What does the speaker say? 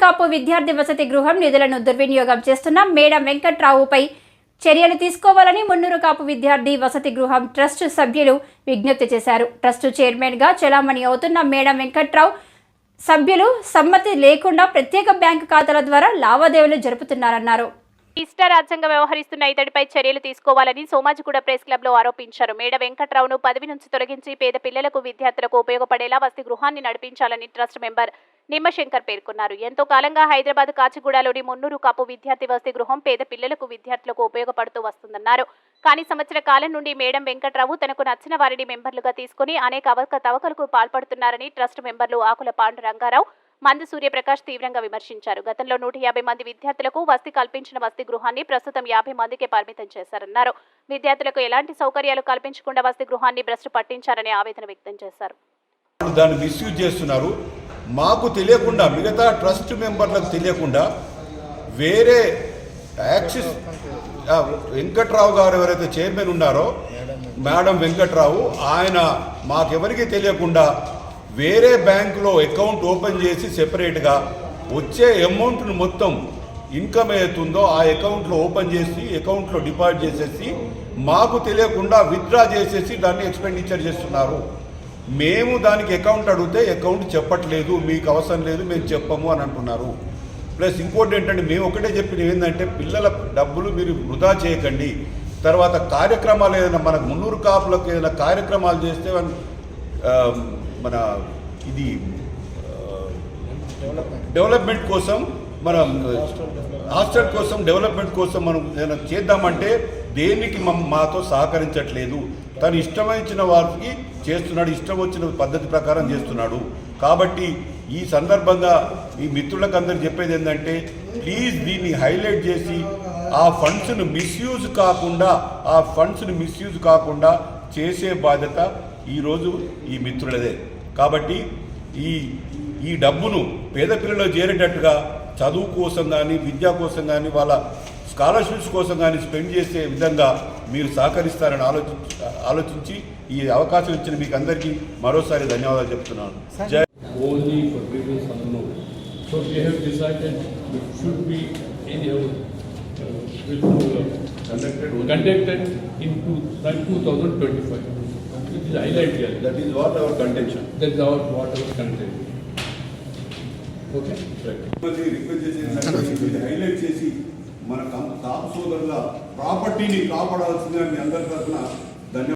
కాపు విద్యార్థి వసతి గృహం నిధులను దుర్వినియోగం చేస్తున్న మేడం వెంకట్రావుపై చర్యలు తీసుకోవాలని మున్నూరు కాపు విద్యార్థి వసతి గృహం ట్రస్ట్ సభ్యులు విజ్ఞప్తి చేశారు. ట్రస్ట్ చైర్మన్గా చెలామణి అవుతున్న మేడం వెంకట్రావు సభ్యులు సమ్మతి లేకుండా ప్రత్యేక బ్యాంకు ఖాతాల ద్వారా లావాదేవీలు జరుపుతున్నారన్నారు. ఇష్టారాజ్యంగా వ్యవహరిస్తున్న ఇతడిపై చర్యలు తీసుకోవాలని సోమాజిగూడ ప్రెస్ క్లబ్ లో ఆరోపించారు. మేడ వెంకట్రావును పదవి నుంచి తొలగించి పేద పిల్లలకు విద్యార్థులకు ఉపయోగపడేలా వసతి గృహాన్ని నడిపించాలని ట్రస్ట్ మెంబర్ నిమ్మశంకర్ పేర్కొన్నారు. ఎంతో కాలంగా హైదరాబాద్ కాచిగూడలోని మున్నూరు కాపు విద్యార్థి వసతి గృహం పేద పిల్లలకు విద్యార్థులకు ఉపయోగపడుతూ వస్తుందన్నారు. కానీ సంవత్సర కాలం నుండి మేడం వెంకట్రావు తనకు నచ్చిన వారిని మెంబర్లుగా తీసుకుని అనేక అవకతవకలకు పాల్పడుతున్నారని ట్రస్ట్ మెంబర్లు ఆకుల పాండు రంగారావు, మందు సూర్యప్రకాష్ తీవ్రంగా విమర్శించారు. గతంలో 150 మంది విద్యార్థులకు వసతి కల్పించిన వసతి గృహాన్ని ప్రస్తుతం 50 మందికే పరిమితం చేశారన్నారు. విద్యార్థులకు ఎలాంటి సౌకర్యాలు కల్పించకుండా వసతి గృహాన్ని భ్రష్టు పట్టించారని ఆవేదన వ్యక్తం చేశారు. దాన్ని మిస్యూజ్ చేస్తున్నారు. మాకు తెలియకుండా, మిగతా ట్రస్ట్ మెంబర్లకు తెలియకుండా వేరే యాక్సిస్ వెంకట్రావు గారు ఎవరైతే చైర్మన్ ఉన్నారో మేడం వెంకట్రావు, ఆయన మాకెవరికి తెలియకుండా వేరే బ్యాంకులో అకౌంట్ ఓపెన్ చేసి సెపరేట్గా వచ్చే అమౌంట్ను మొత్తం ఇన్కమ్ అవుతుందో ఆ అకౌంట్లో ఓపెన్ చేసి అకౌంట్లో డిపాజిట్ చేసేసి మాకు తెలియకుండా విత్డ్రా చేసేసి దాన్ని ఎక్స్పెండిచర్ చేస్తున్నారు. మేము దానికి అకౌంట్ అడిగితే అకౌంట్ చెప్పట్లేదు, మీకు అవసరం లేదు, మేము చెప్పము అని అంటున్నారు. ప్లస్ ఇంకోటి ఏంటంటే మేము ఒకటే చెప్పినవి ఏంటంటే పిల్లల డబ్బులు మీరు వృధా చేయకండి. తర్వాత కార్యక్రమాలు ఏదైనా మనకు మున్నూరు కాపులకు ఏదైనా కార్యక్రమాలు చేస్తే మన ఇది డెవలప్మెంట్ కోసం, మన హాస్టల్ కోసం డెవలప్మెంట్ కోసం మనం ఏదైనా చేద్దామంటే దేనికి మాతో సహకరించట్లేదు. తను ఇష్టమైన వారికి చేస్తున్నాడు, ఇష్టం వచ్చిన పద్ధతి ప్రకారం చేస్తున్నాడు. కాబట్టి ఈ సందర్భంగా ఈ మిత్రులకు అందరికి చెప్పేది ఏంటంటే ప్లీజ్ దీన్ని హైలైట్ చేసి ఆ ఫండ్స్ను మిస్యూజ్ కాకుండా చేసే బాధ్యత ఈరోజు ఈ మిత్రులదే. కాబట్టి ఈ డబ్బును పేద పిల్లలు చేరేటట్టుగా చదువు కోసం కానీ, విద్య కోసం కానీ, వాళ్ళ స్కాలర్షిప్స్ కోసం కానీ స్పెండ్ చేసే విధంగా మీరు సహకరిస్తారని ఆలోచించి ఈ అవకాశం ఇచ్చిన మీకు అందరికీ మరోసారి ధన్యవాదాలు చెప్తున్నాను. జై. Only for people unknown. So we have decided it should be conducted in 2025. It is highlight here. That is what our contention. That is what our contention. Okay. Request చేసి హైలైట్ చేసి మన కాపు సోదరుల ప్రాపర్టీని కాపాడాల్సిందిగా మీ అందరి తరఫున